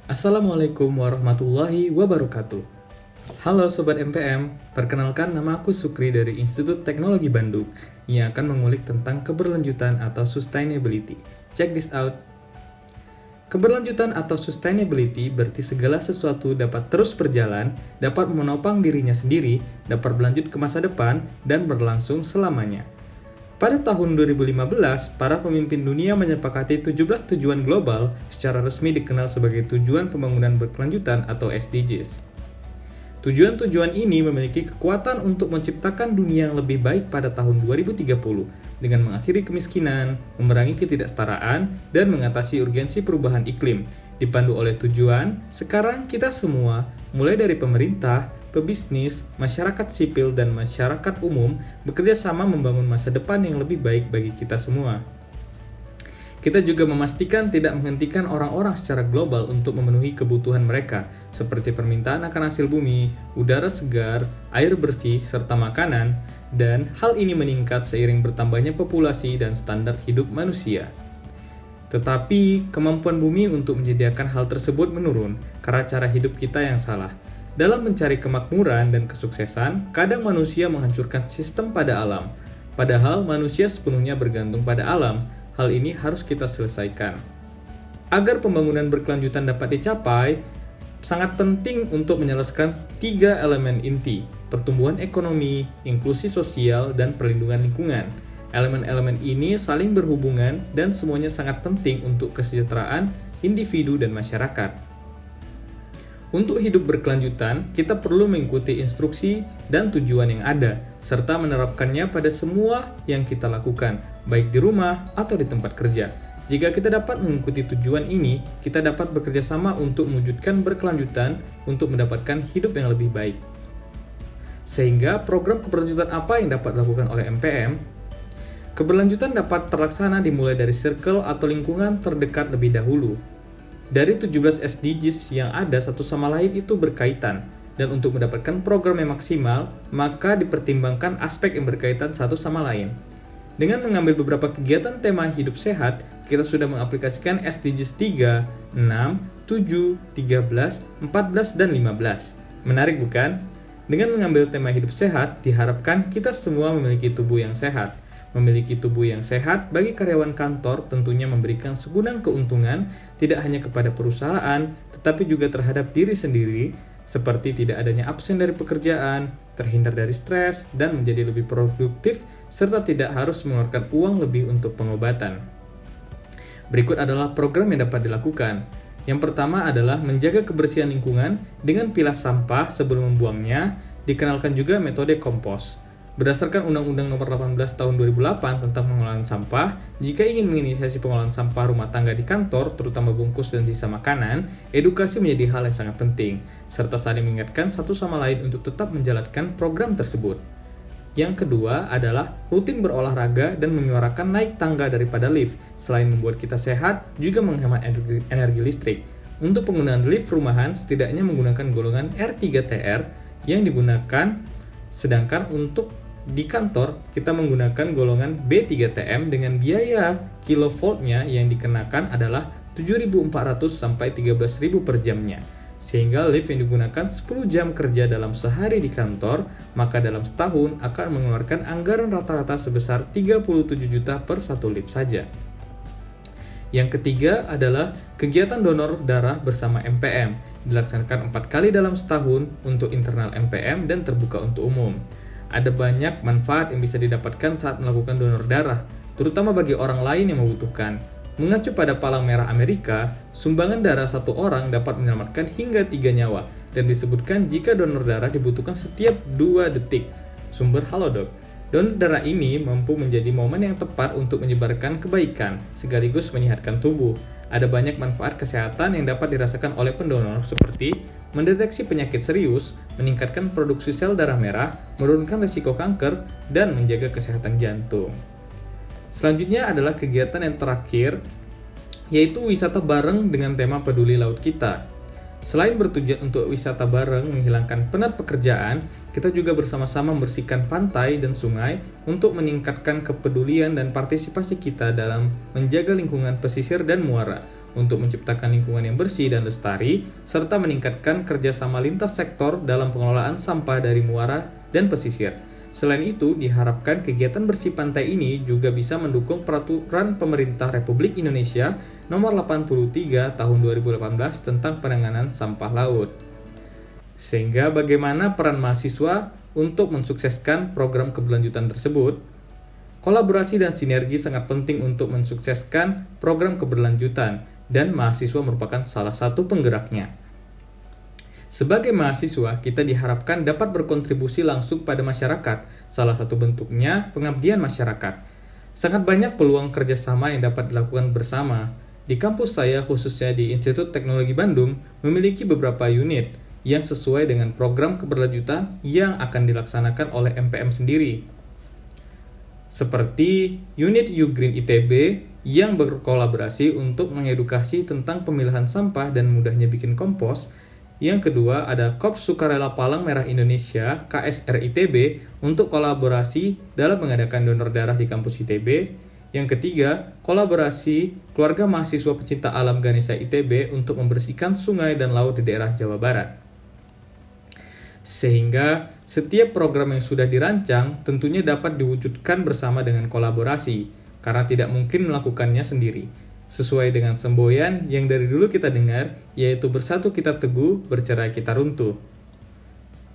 Assalamualaikum warahmatullahi wabarakatuh. Halo Sobat MPM, perkenalkan nama aku Sukri dari Institut Teknologi Bandung yang akan mengulik tentang keberlanjutan atau sustainability. Check this out. Keberlanjutan atau sustainability berarti segala sesuatu dapat terus berjalan, dapat menopang dirinya sendiri, dapat berlanjut ke masa depan, dan berlangsung selamanya. Pada tahun 2015, para pemimpin dunia menyepakati 17 tujuan global secara resmi dikenal sebagai Tujuan Pembangunan Berkelanjutan atau SDGs. Tujuan-tujuan ini memiliki kekuatan untuk menciptakan dunia yang lebih baik pada tahun 2030 dengan mengakhiri kemiskinan, memerangi ketidaksetaraan, dan mengatasi urgensi perubahan iklim. Dipandu oleh tujuan, sekarang kita semua, mulai dari pemerintah, pebisnis, masyarakat sipil, dan masyarakat umum bekerja sama membangun masa depan yang lebih baik bagi kita semua. Kita juga memastikan tidak menghentikan orang-orang secara global untuk memenuhi kebutuhan mereka, seperti permintaan akan hasil bumi, udara segar, air bersih, serta makanan, dan hal ini meningkat seiring bertambahnya populasi dan standar hidup manusia. Tetapi, kemampuan bumi untuk menyediakan hal tersebut menurun karena cara hidup kita yang salah. Dalam mencari kemakmuran dan kesuksesan, kadang manusia menghancurkan sistem pada alam. Padahal manusia sepenuhnya bergantung pada alam. Hal ini harus kita selesaikan. Agar pembangunan berkelanjutan dapat dicapai, sangat penting untuk menyelesaikan 3 elemen inti: pertumbuhan ekonomi, inklusi sosial, dan perlindungan lingkungan. Elemen-elemen ini saling berhubungan dan semuanya sangat penting untuk kesejahteraan individu dan masyarakat. Untuk hidup berkelanjutan, kita perlu mengikuti instruksi dan tujuan yang ada, serta menerapkannya pada semua yang kita lakukan, baik di rumah atau di tempat kerja. Jika kita dapat mengikuti tujuan ini, kita dapat bekerja sama untuk mewujudkan berkelanjutan untuk mendapatkan hidup yang lebih baik. Sehingga program keberlanjutan apa yang dapat dilakukan oleh MPM? Keberlanjutan dapat terlaksana dimulai dari circle atau lingkungan terdekat lebih dahulu. Dari 17 SDGs yang ada satu sama lain itu berkaitan, dan untuk mendapatkan program yang maksimal, maka dipertimbangkan aspek yang berkaitan satu sama lain. Dengan mengambil beberapa kegiatan tema hidup sehat, kita sudah mengaplikasikan SDGs 3, 6, 7, 13, 14, dan 15. Menarik bukan? Dengan mengambil tema hidup sehat, diharapkan kita semua memiliki tubuh yang sehat. Memiliki tubuh yang sehat bagi karyawan kantor tentunya memberikan segudang keuntungan tidak hanya kepada perusahaan, tetapi juga terhadap diri sendiri, seperti tidak adanya absen dari pekerjaan, terhindar dari stres, dan menjadi lebih produktif, serta tidak harus mengeluarkan uang lebih untuk pengobatan. Berikut adalah program yang dapat dilakukan. Yang pertama adalah menjaga kebersihan lingkungan dengan pilah sampah sebelum membuangnya, dikenalkan juga metode kompos. Berdasarkan Undang-Undang Nomor 18 Tahun 2008 tentang pengelolaan sampah, jika ingin menginisiasi pengolahan sampah rumah tangga di kantor, terutama bungkus dan sisa makanan, edukasi menjadi hal yang sangat penting, serta saling mengingatkan satu sama lain untuk tetap menjalankan program tersebut. Yang kedua adalah rutin berolahraga dan menyuarakan naik tangga daripada lift. Selain membuat kita sehat, juga menghemat energi listrik. Untuk penggunaan lift rumahan, setidaknya menggunakan golongan R3TR yang digunakan, sedangkan untuk di kantor, kita menggunakan golongan B3TM dengan biaya kilovoltnya yang dikenakan adalah 7.400 sampai 13.000 per jamnya. Sehingga lift yang digunakan 10 jam kerja dalam sehari di kantor, maka dalam setahun akan mengeluarkan anggaran rata-rata sebesar 37 juta per satu lift saja. Yang ketiga adalah kegiatan donor darah bersama MPM, dilaksanakan 4 kali dalam setahun untuk internal MPM dan terbuka untuk umum. Ada banyak manfaat yang bisa didapatkan saat melakukan donor darah, terutama bagi orang lain yang membutuhkan. Mengacu pada Palang Merah Amerika, sumbangan darah satu orang dapat menyelamatkan hingga 3 nyawa, dan disebutkan jika donor darah dibutuhkan setiap 2 detik. Sumber Halodoc. Donor darah ini mampu menjadi momen yang tepat untuk menyebarkan kebaikan, sekaligus menyehatkan tubuh. Ada banyak manfaat kesehatan yang dapat dirasakan oleh pendonor seperti mendeteksi penyakit serius, meningkatkan produksi sel darah merah, menurunkan risiko kanker, dan menjaga kesehatan jantung. Selanjutnya adalah kegiatan yang terakhir, yaitu wisata bareng dengan tema peduli laut kita. Selain bertujuan untuk wisata bareng menghilangkan penat pekerjaan, kita juga bersama-sama membersihkan pantai dan sungai untuk meningkatkan kepedulian dan partisipasi kita dalam menjaga lingkungan pesisir dan muara. untuk menciptakan lingkungan yang bersih dan lestari, serta meningkatkan kerjasama lintas sektor dalam pengelolaan sampah dari muara dan pesisir. Selain itu, diharapkan kegiatan bersih pantai ini juga bisa mendukung peraturan pemerintah Republik Indonesia Nomor 83 Tahun 2018 tentang penanganan sampah laut. Sehingga bagaimana peran mahasiswa untuk mensukseskan program keberlanjutan tersebut? Kolaborasi dan sinergi sangat penting untuk mensukseskan program keberlanjutan, dan mahasiswa merupakan salah satu penggeraknya. Sebagai mahasiswa, kita diharapkan dapat berkontribusi langsung pada masyarakat, salah satu bentuknya pengabdian masyarakat. Sangat banyak peluang kerjasama yang dapat dilakukan bersama. Di kampus saya, khususnya di Institut Teknologi Bandung, memiliki beberapa unit yang sesuai dengan program keberlanjutan yang akan dilaksanakan oleh MPM sendiri. Seperti unit U-Green ITB yang berkolaborasi untuk mengedukasi tentang pemilahan sampah dan mudahnya bikin kompos. Yang kedua, ada Korps Sukarela Palang Merah Indonesia KSR ITB untuk kolaborasi dalam mengadakan donor darah di kampus ITB. Yang ketiga, kolaborasi keluarga mahasiswa pecinta alam Ganesha ITB untuk membersihkan sungai dan laut di daerah Jawa Barat. Sehingga setiap program yang sudah dirancang tentunya dapat diwujudkan bersama dengan kolaborasi, karena tidak mungkin melakukannya sendiri. Sesuai dengan semboyan yang dari dulu kita dengar, yaitu bersatu kita teguh, bercerai kita runtuh.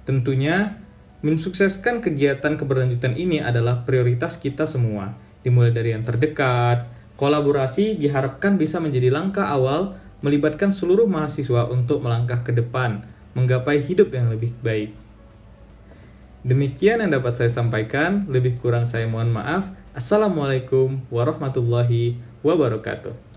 Tentunya, mensukseskan kegiatan keberlanjutan ini adalah prioritas kita semua, dimulai dari yang terdekat. Kolaborasi diharapkan bisa menjadi langkah awal melibatkan seluruh mahasiswa untuk melangkah ke depan, menggapai hidup yang lebih baik. Demikian yang dapat saya sampaikan, lebih kurang saya mohon maaf. Assalamualaikum warahmatullahi wabarakatuh.